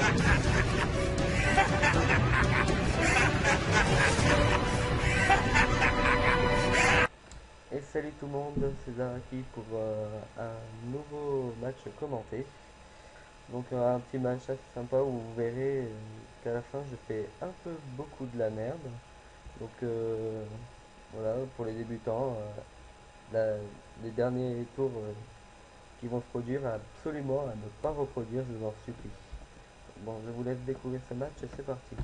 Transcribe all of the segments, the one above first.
Et salut tout le monde, c'est Zaraki pour un nouveau match commenté. Donc un petit match assez sympa où vous verrez qu'à la fin je fais un peu beaucoup de la merde. Donc voilà, pour les débutants, les derniers tours qui vont se produire, absolument à ne pas reproduire, je vous en supplie. Bon, je vous laisse découvrir ce match et c'est parti.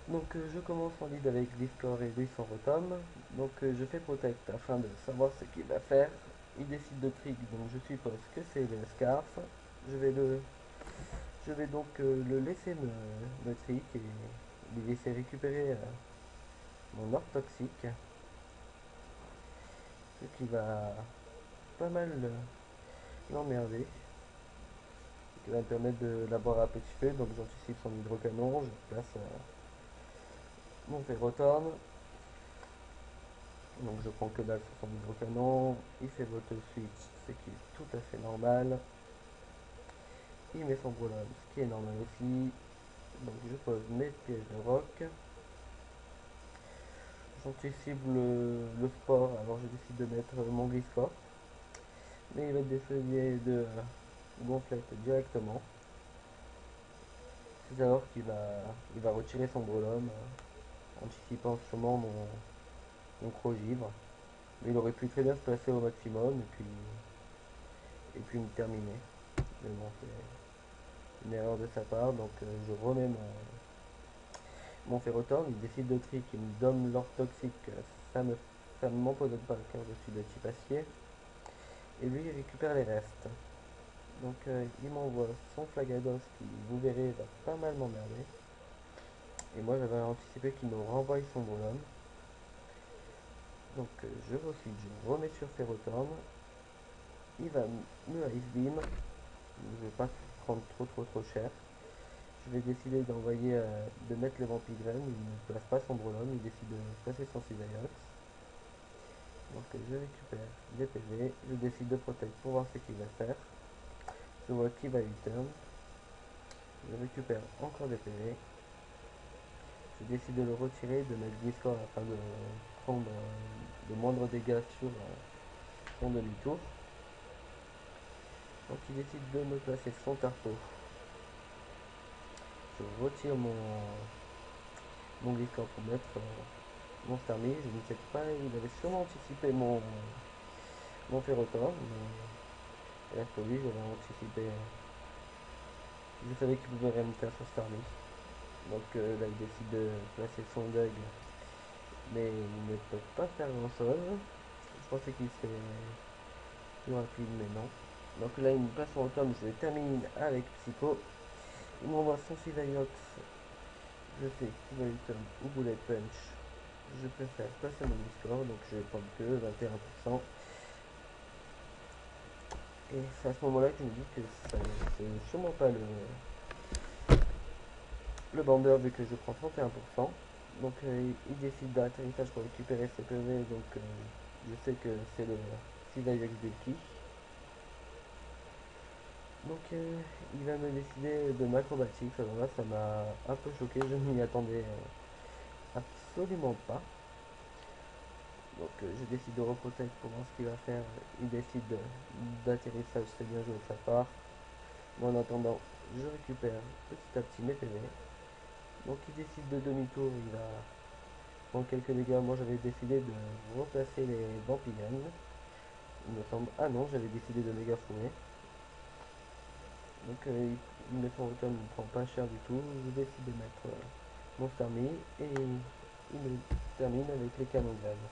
Donc je commence en lead avec Discord et lui son Rotom. Donc je fais Protect afin de savoir ce qu'il va faire. Il décide de trick, donc je suppose que c'est le Scarf. Je vais donc le laisser me trick et lui laisser récupérer mon or toxique. Ce qui va pas mal l'emmerder. Ce qui va me permettre de l'avoir à petit feu. Donc j'anticipe son hydrocanon, je place mon Ferrothorn. Donc je prends que dalle sur son hydrocanon, il fait Volt Switch, ce qui est tout à fait normal. Il met son Brolon, ce qui est normal aussi. Donc je pose mes pièges de roc. J'anticipe le sport, alors je décide de mettre mon Gliscor. Mais il va décider de gonflette directement. C'est alors il va retirer son Brolon, anticipant sûrement mon Crogivre. Mais il aurait pu très bien se placer au maximum et puis me terminer. Mais bon, c'est une erreur de sa part, donc je remets mon Ferrothorn, il décide de trick, il me donne l'or toxique, ça ne m'empoisonne pas car je suis de type acier, et lui il récupère les restes. Donc il m'envoie son Flagados qui, vous verrez, va pas mal m'emmerder. Et moi j'avais anticipé qu'il me renvoie son bonhomme. Donc je refile, je remets sur Ferrothorn, il va me Ice Beam, je vais pas prendre trop cher. Je vais décider de mettre les Vampigren, il ne place pas son Brolon, il décide de placer son Cisaillux. Donc je récupère des PV, je décide de protect pour voir ce qu'il va faire. Je vois qu'il va U-turn, je récupère encore des PV. Je décide de le retirer, de mettre Gliscor afin de prendre de moindres dégâts sur son demi-tour. Donc il décide de me placer son Tarpo. Je retire mon Gliscor pour mettre mon Starmie. Je ne sais pas, il avait sûrement anticipé mon Ferrothorn, mais là pour lui j'avais anticipé, je savais qu'il pouvait me faire son Starmie. Donc là il décide de placer son Dug, mais il ne peut pas faire grand chose. Je pensais qu'il serait plus rapide, mais non. Donc là il me place son Rotom, je termine avec Psycho. Il m'envoie son Cisaillux, je sais qu'il va U-turn ou Bullet Punch. Je préfère passer mon Discord, donc je vais prendre que 21%. Et c'est à ce moment-là que je me dis que c'est sûrement pas le bander vu que je prends 31%. Donc il décide d'atterrissage pour récupérer ses PV, donc je sais que c'est le Cisaillux Bulky. Donc il va me décider de m'acrobatique, alors là ça m'a un peu choqué, je ne m'y attendais absolument pas. Donc je décide de reprotect pour voir ce qu'il va faire, il décide d'atterrissage, c'est bien joué de sa part. Moi en attendant, je récupère petit à petit mes PV. Donc il décide de demi-tour, il va prendre quelques dégâts. Moi j'avais décidé de replacer les Vampigren, il me semble. Ah non, j'avais décidé de méga fouler. Donc il met son Rotom, il ne prend pas cher du tout. Je décide de mettre mon Starmie et il me termine avec les canons de grève.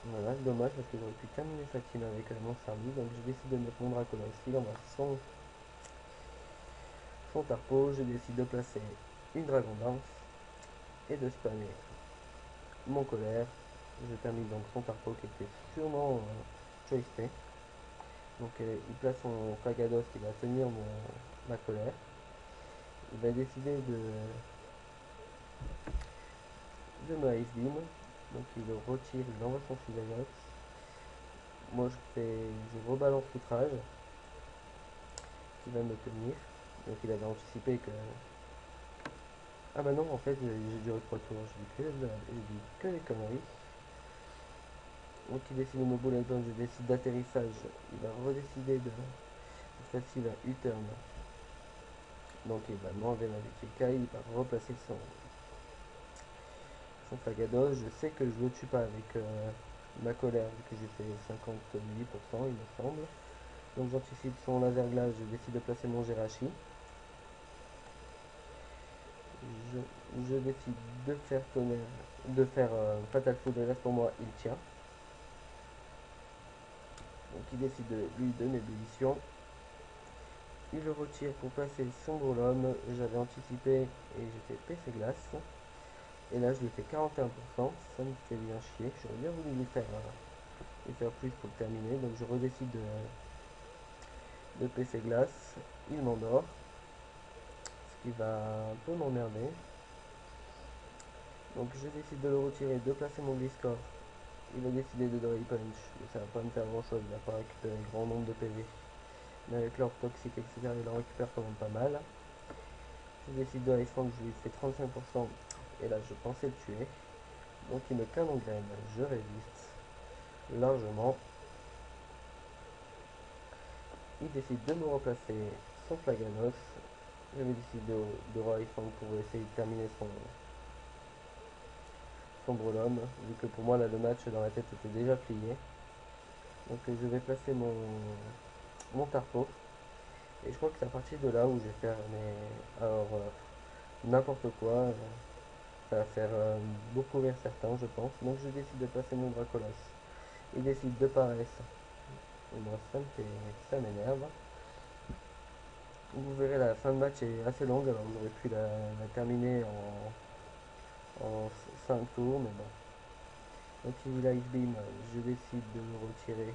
Voilà, dommage parce que j'aurais pu terminer sa team avec mon Starmie. Donc je décide de mettre mon Dracola aussi. Il envoie son Tarpo. Je décide de placer une Dragon Dance et de spammer mon colère. Je termine donc son Tarpo qui était sûrement Choice T. Donc il place son Flagados qui va tenir ma colère. Il va décider de me Ice Beam. Donc il le retire, il envoie son Cisaillux. Moi je rebalance outrage. qui va me tenir. Donc il avait anticipé que... Ah bah non, en fait, j'ai duré 3 tours, j'ai dit que des conneries. Donc il décide de me bullet punch, je décide d'atterrissage. Il va redécider de... Cette fois-ci, il va U-turn. Donc il va m'enlever ma VTK, il va replacer son Fagados. Je sais que je le tue pas avec ma colère, vu que j'ai fait 58%, il me semble. Donc j'anticipe son laser glace, je décide de placer mon Jirachi. Je décide de faire tonnerre, de faire Fatal Foudre, reste pour moi, il tient. Donc il décide de lui donner ébullition. Il le retire pour placer son Brolum. J'avais anticipé et j'ai fait PC glace. Et là je lui fais 41%, ça me fait bien chier. J'aurais bien voulu lui faire plus pour le terminer. Donc je redécide de PC glace. Il m'endort. Ce qui va un peu m'emmerder. Donc je décide de le retirer, de placer mon Gliscor. Il va décider de Dry Punch, mais ça va pas me faire grand chose, il va pas récupérer grand nombre de PV. Mais avec l'orbe toxique, etc., il en récupère quand même pas mal. Je décide de Ice Fang, je lui fais 35%, et là je pensais le tuer. Donc il me canne en graine, je résiste largement. Il décide de me replacer son Flaganos. Je vais décider de Ice Fang pour essayer de terminer son Brolum, vu que pour moi là le match dans la tête était déjà plié. Donc je vais placer mon Tarpo. Et je crois que c'est à partir de là où je vais faire n'importe quoi. Ça va faire beaucoup rire certains, je pense. Donc je décide de placer mon Dracolos. Il décide de paresse. Et moi ça m'énerve. Vous verrez la fin de match est assez longue, alors j'aurais pu la terminer en 5 tours, mais bon. Donc il a Ice Beam, je décide de me retirer,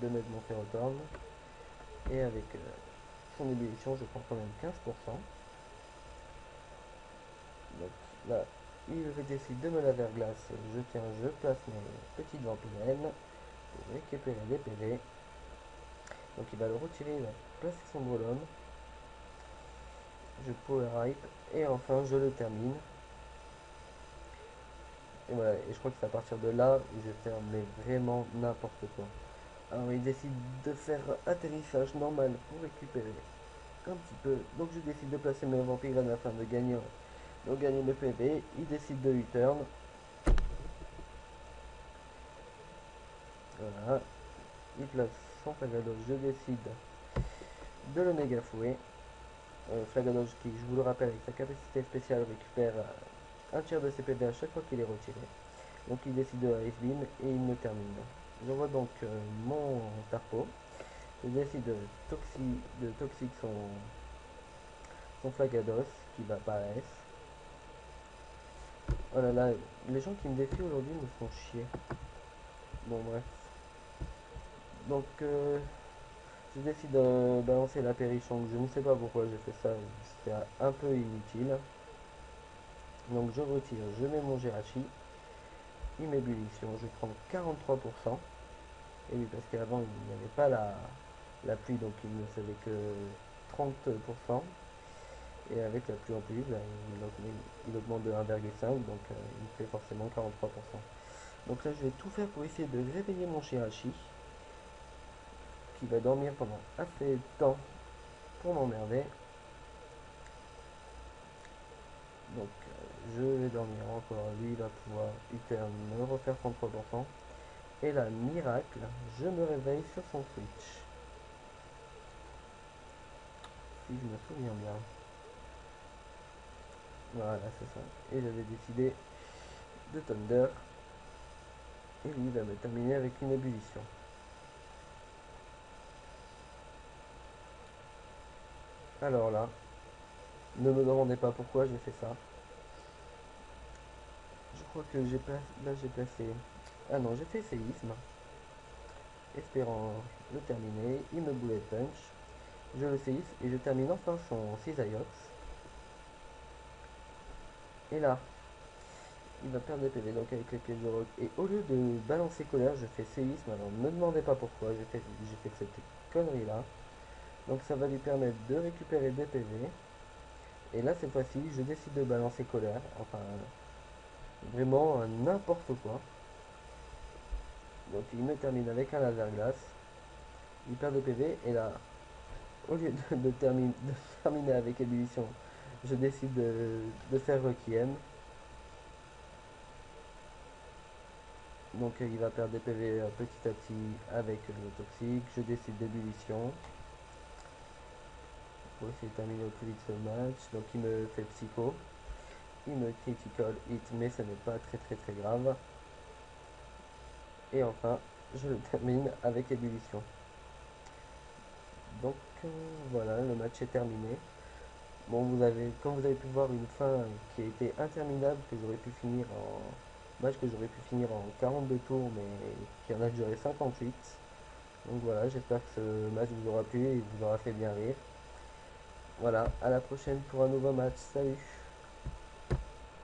de mettre mon Ferrothorn. Et avec son ébullition, je prends quand même 15%. Donc là, il décide de me la verglace. Je tiens, je place mes petites vampirelles pour récupérer des PV. Donc il va le retirer, il va placer son Brolum. Je power hype et enfin je le termine. Et voilà, et je crois que c'est à partir de là où je vais faire mais vraiment n'importe quoi. Alors il décide de faire atterrissage normal pour récupérer un petit peu. Donc je décide de placer mes vampires afin de gagner mes PV. Il décide de U-turn. Voilà. Il place son Flagados. Je décide de le méga fouet. Flagados qui, je vous le rappelle, avec sa capacité spéciale, récupère un tiers de ses PV à chaque fois qu'il est retiré. Donc il décide de Ice Beam et il me termine. J'envoie donc mon Tarpo. Je décide de toxique son Flagados qui va apparaître. Oh là là, les gens qui me défient aujourd'hui me font chier. Bon bref. Donc je décide de balancer la Périchon. Je ne sais pas pourquoi j'ai fait ça. C'était un peu inutile. Donc je retire, je mets mon Jirachi. Il m'ébullition. Je prends 43%. Et oui, parce qu'avant il n'y avait pas la pluie, donc il ne faisait que 30%. Et avec la pluie en plus, ben, il augmente de 1,5, donc il fait forcément 43%. Donc là je vais tout faire pour essayer de réveiller mon Jirachi, qui va dormir pendant assez de temps pour m'emmerder. Donc je vais dormir encore, lui il va pouvoir U-turn me refaire 33%. Et là, miracle, je me réveille sur son Twitch. Si je me souviens bien. Voilà, c'est ça. Et j'avais décidé de Thunder. Et lui va me terminer avec une ébullition. Alors là, ne me demandez pas pourquoi j'ai fait ça. Je crois que là j'ai placé... Ah non, j'ai fait séisme. Espérant le terminer. Il me bullet punch. Je le séisme et je termine enfin son Cisaiox. Et là, il va perdre des PV donc avec les pièges de rock. Et au lieu de balancer colère, je fais séisme. Alors ne me demandez pas pourquoi j'ai fait cette connerie là. Donc ça va lui permettre de récupérer des PV. Et là, cette fois-ci, je décide de balancer colère. Enfin, vraiment n'importe quoi. Donc il me termine avec un laser glace. Il perd de PV. Et là, au lieu de terminer avec ébullition, je décide de faire Requiem. Donc il va perdre des PV petit à petit avec le toxique. Je décide d'ébullition pour essayer de terminer au plus vite ce match. Donc il me fait psycho. Il me critical hit, mais ce n'est pas très grave. Et enfin, je le termine avec ébullition. Donc voilà, le match est terminé. Bon, comme vous avez pu voir, une fin qui a été interminable, que j'aurais pu finir en match que j'aurais pu finir en 42 tours, mais qui en a duré 58. Donc voilà, j'espère que ce match vous aura plu et vous aura fait bien rire. Voilà, à la prochaine pour un nouveau match. Salut!